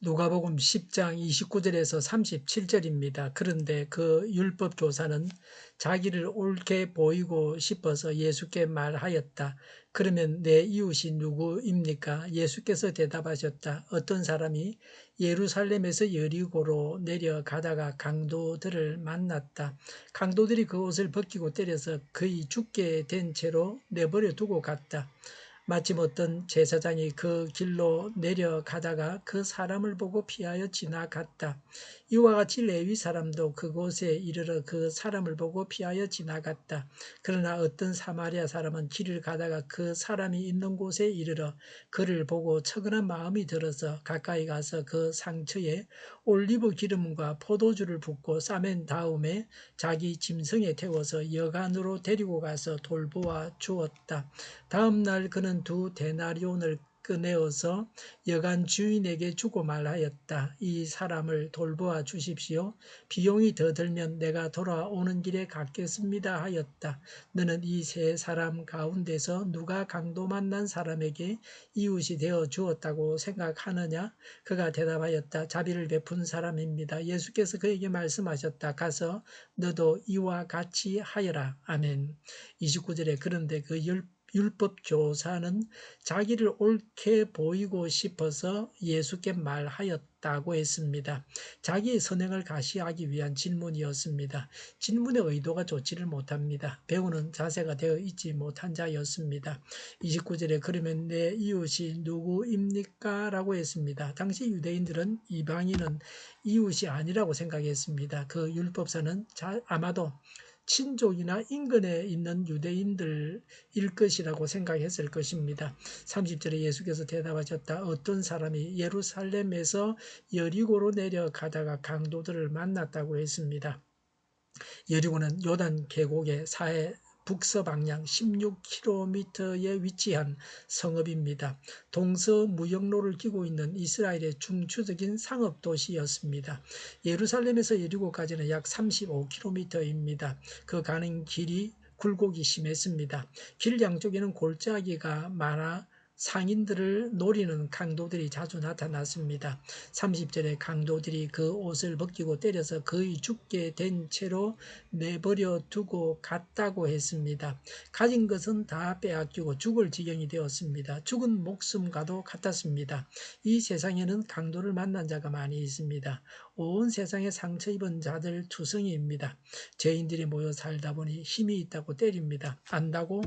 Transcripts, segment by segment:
누가복음 10장 29절에서 37절입니다. 그런데 그 율법 교사는 자기를 옳게 보이고 싶어서 예수께 말하였다. 그러면 내 이웃이 누구입니까? 예수께서 대답하셨다. 어떤 사람이 예루살렘에서 여리고로 내려가다가 강도들을 만났다. 강도들이 그 옷을 벗기고 때려서 거의 죽게 된 채로 내버려 두고 갔다. 마침 어떤 제사장이 그 길로 내려가다가 그 사람을 보고 피하여 지나갔다. 이와 같이 레위 사람도 그곳에 이르러 그 사람을 보고 피하여 지나갔다. 그러나 어떤 사마리아 사람은 길을 가다가 그 사람이 있는 곳에 이르러 그를 보고 처근한 마음이 들어서 가까이 가서 그 상처에 올리브 기름과 포도주를 붓고 싸맨 다음에 자기 짐승에 태워서 여간으로 데리고 가서 돌보아 주었다. 다음 날 그는 2데나리온을 꺼내어서 여간 주인에게 주고 말하였다. 이 사람을 돌보아 주십시오. 비용이 더 들면 내가 돌아오는 길에 갚겠습니다 하였다. 너는 이 세 사람 가운데서 누가 강도 만난 사람에게 이웃이 되어 주었다고 생각하느냐? 그가 대답하였다. 자비를 베푼 사람입니다. 예수께서 그에게 말씀하셨다. 가서 너도 이와 같이 하여라. 아멘. 29절에 그런데 그 율법 교사는 자기를 옳게 보이고 싶어서 예수께 말하였다고 했습니다. 자기의 선행을 가시하기 위한 질문이었습니다. 질문의 의도가 좋지를 못합니다. 배우는 자세가 되어 있지 못한 자였습니다. 29절에 그러면 내 이웃이 누구입니까? 라고 했습니다. 당시 유대인들은 이방인은 이웃이 아니라고 생각했습니다. 그 율법사는 아마도 친족이나 인근에 있는 유대인들일 것이라고 생각했을 것입니다. 30절에 예수께서 대답하셨다. 어떤 사람이 예루살렘에서 여리고로 내려가다가 강도들을 만났다고 했습니다. 여리고는 요단 계곡의 북서방향 16km에 위치한 성읍입니다. 동서무역로를 끼고 있는 이스라엘의 중추적인 상업도시였습니다. 예루살렘에서 여리고까지는 약 35km입니다. 그 가는 길이 굴곡이 심했습니다. 길 양쪽에는 골짜기가 많아 상인들을 노리는 강도들이 자주 나타났습니다. 30절에 강도들이 그 옷을 벗기고 때려서 거의 죽게 된 채로 내버려 두고 갔다고 했습니다. 가진 것은 다 빼앗기고 죽을 지경이 되었습니다. 죽은 목숨과도 같았습니다. 이 세상에는 강도를 만난 자가 많이 있습니다. 온 세상에 상처 입은 자들 투성이입니다. 죄인들이 모여 살다 보니 힘이 있다고 때립니다. 안다고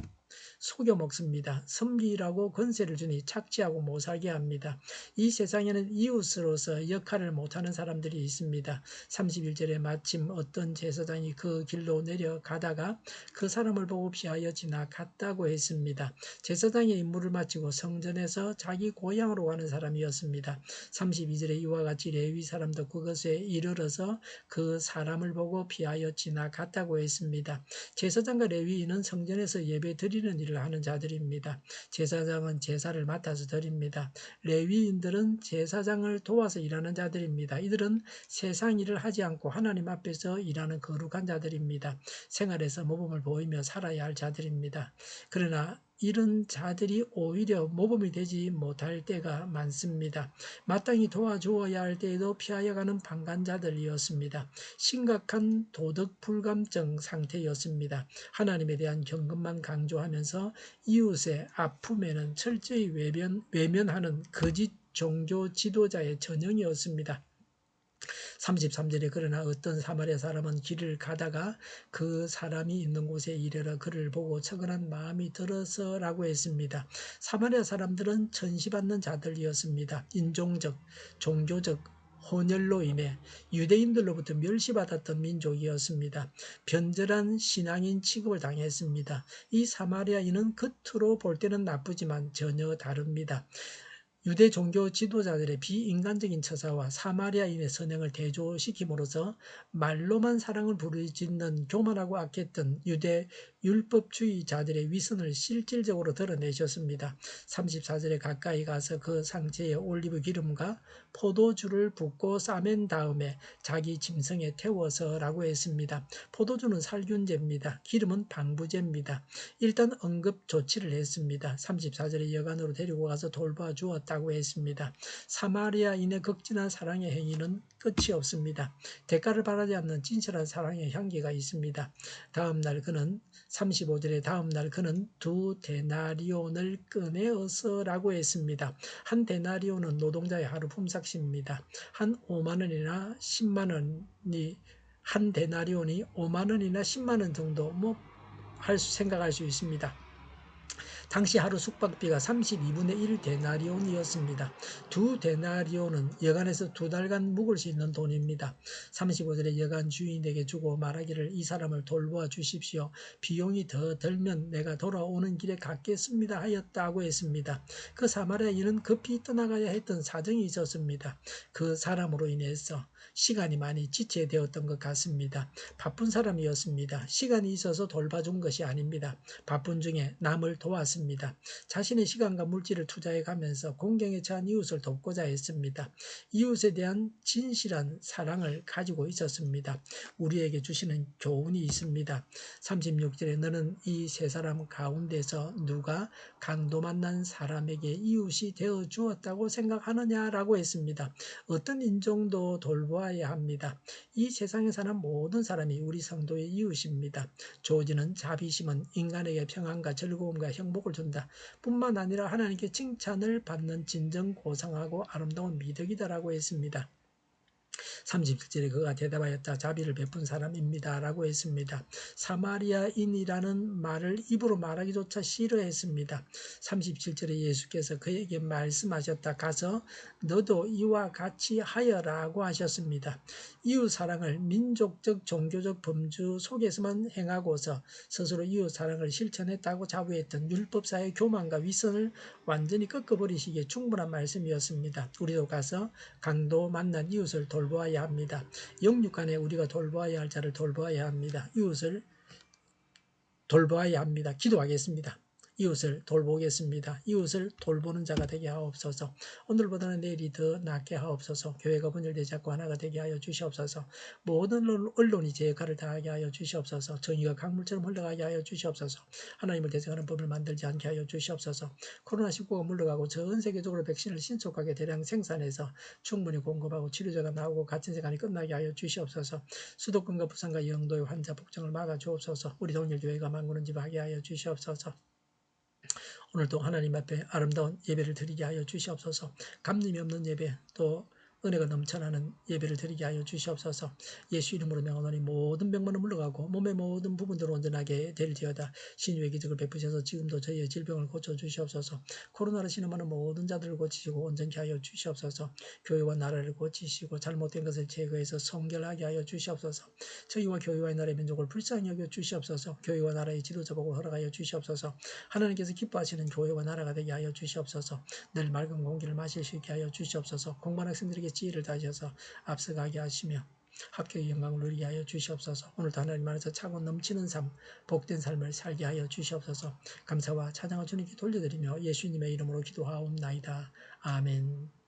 속여 먹습니다. 섬기라고 권세를 주니 착취하고 못 살게 합니다. 이 세상에는 이웃으로서 역할을 못하는 사람들이 있습니다. 31절에 마침 어떤 제사장이 그 길로 내려가다가 그 사람을 보고 피하여 지나갔다고 했습니다. 제사장의 임무를 마치고 성전에서 자기 고향으로 가는 사람이었습니다. 32절에 이와 같이 레위 사람도 그것에 이르러서 그 사람을 보고 피하여 지나갔다고 했습니다. 제사장과 레위인은 성전에서 예배 드리는 일을 하는 자들입니다. 제사장은 제사를 맡아서 드립니다. 레위인들은 제사장을 도와서 일하는 자들입니다. 이들은 세상 일을 하지 않고 하나님 앞에서 일하는 거룩한 자들입니다. 생활에서 모범을 보이며 살아야 할 자들입니다. 그러나 이런 자들이 오히려 모범이 되지 못할 때가 많습니다. 마땅히 도와주어야 할 때에도 피하여가는 방관자들이었습니다. 심각한 도덕 불감증 상태였습니다. 하나님에 대한 경건만 강조하면서 이웃의 아픔에는 철저히 외면하는 거짓 종교 지도자의 전형이었습니다. 33절에 그러나 어떤 사마리아 사람은 길을 가다가 그 사람이 있는 곳에 이르러 그를 보고 처근한 마음이 들어서라고 했습니다. 사마리아 사람들은 천시받는 자들이었습니다. 인종적, 종교적 혼혈로 인해 유대인들로부터 멸시받았던 민족이었습니다. 변절한 신앙인 취급을 당했습니다. 이 사마리아인은 겉으로 볼 때는 나쁘지만 전혀 다릅니다. 유대 종교 지도자들의 비인간적인 처사와 사마리아인의 선행을 대조시킴으로써 말로만 사랑을 부르짖는 교만하고 악했던 유대 율법주의자들의 위선을 실질적으로 드러내셨습니다. 34절에 가까이 가서 그 상체에 올리브 기름과 포도주를 붓고 싸맨 다음에 자기 짐승에 태워서라고 했습니다. 포도주는 살균제입니다. 기름은 방부제입니다. 일단 응급 조치를 했습니다. 34절에 여간으로 데리고 가서 돌봐 주었다. 하였다고 했습니다. 사마리아인의 극진한 사랑의 행위는 끝이 없습니다. 대가를 바라지 않는 진실한 사랑의 향기가 있습니다. 다음 날 그는 35절에 다음 날 그는 2데나리온을 꺼내어서라고 했습니다. 한 데나리온은 노동자의 하루 품삯입니다. 한 5만 원이나 10만 원이 한 데나리온이 5만 원이나 10만 원 정도 생각할 수 있습니다. 당시 하루 숙박비가 32분의 1 데나리온이었습니다. 2데나리온은 여간에서 2달간 묵을 수 있는 돈입니다. 35절에 여간 주인에게 주고 말하기를 이 사람을 돌보아 주십시오. 비용이 더 들면 내가 돌아오는 길에 갚겠습니다 하였다고 했습니다. 그 사마리아인은 급히 떠나가야 했던 사정이 있었습니다. 그 사람으로 인해서 시간이 많이 지체되었던 것 같습니다. 바쁜 사람이었습니다. 시간이 있어서 돌봐준 것이 아닙니다. 바쁜 중에 남을 도왔습니다. 자신의 시간과 물질을 투자해 가면서 공경에 처한 이웃을 돕고자 했습니다. 이웃에 대한 진실한 사랑을 가지고 있었습니다. 우리에게 주시는 교훈이 있습니다. 36절에 너는 이 세 사람 가운데서 누가 강도 만난 사람에게 이웃이 되어 주었다고 생각하느냐라고 했습니다. 어떤 인종도 돌보아야 합니다. 이 세상에 사는 모든 사람이 우리 성도의 이웃입니다. 조지는 자비심은 인간에게 평안과 즐거움과 행복을 준다. 뿐만 아니라 하나님께 칭찬을 받는 진정고상하고 아름다운 미덕이다라고 했습니다. 37절에 그가 대답하였다. 자비를 베푼 사람입니다. 라고 했습니다. 사마리아인이라는 말을 입으로 말하기조차 싫어했습니다. 37절에 예수께서 그에게 말씀하셨다. 가서 너도 이와 같이 하여라고 하셨습니다. 이웃사랑을 민족적 종교적 범주 속에서만 행하고서 스스로 이웃사랑을 실천했다고 자부했던 율법사의 교만과 위선을 완전히 꺾어버리시기에 충분한 말씀이었습니다. 우리도 가서 강도 만난 이웃을 돌보아야 합니다. 영육간에 우리가 돌보아야 할 자를 돌보아야 합니다. 이웃을 돌보아야 합니다. 기도하겠습니다. 이웃을 돌보겠습니다. 이웃을 돌보는 자가 되게 하옵소서. 오늘보다는 내일이 더 낫게 하옵소서. 교회가 분열되지 않고 하나가 되게 하여 주시옵소서. 모든 언론이 제 역할을 다하게 하여 주시옵소서. 정의가 강물처럼 흘러가게 하여 주시옵소서. 하나님을 대적하는 법을 만들지 않게 하여 주시옵소서. 코로나19가 물러가고 전 세계적으로 백신을 신속하게 대량 생산해서 충분히 공급하고 치료제가 나오고 같은 시간이 끝나게 하여 주시옵소서. 수도권과 부산과 영도의 환자 폭증을 막아 주옵소서. 우리 동일교회가 만구는 집 하게 하여 주시옵소서. 오늘도 하나님 앞에 아름다운 예배를 드리게 하여 주시옵소서. 감림이 없는 예배, 또 은혜가 넘쳐나는 예배를 드리게 하여 주시옵소서. 예수 이름으로 명하노니 모든 병만은 물러가고 몸의 모든 부분들을 온전하게 될지어다. 신유의 기적을 베푸셔서 지금도 저희의 질병을 고쳐주시옵소서. 코로나로 신음하는 모든 자들을 고치시고 온전케 하여 주시옵소서. 교회와 나라를 고치시고 잘못된 것을 제거해서 성결하게 하여 주시옵소서. 저희와 교회와 나라의 민족을 불쌍히 여겨 주시옵소서. 교회와 나라의 지도자복을 허락하여 주시옵소서. 하나님께서 기뻐하시는 교회와 나라가 되게 하여 주시옵소서. 늘 맑은 공기를 마실 수 있게 하여 주시옵소서. 공부하는 학생들에게 지혜를 다하셔서 앞서가게 하시며 합격의 영광을 누리게 하여 주시옵소서. 오늘도 하나님 안에서 차고 넘치는 삶, 복된 삶을 살게 하여 주시옵소서. 감사와 찬양을 주님께 돌려드리며 예수님의 이름으로 기도하옵나이다. 아멘.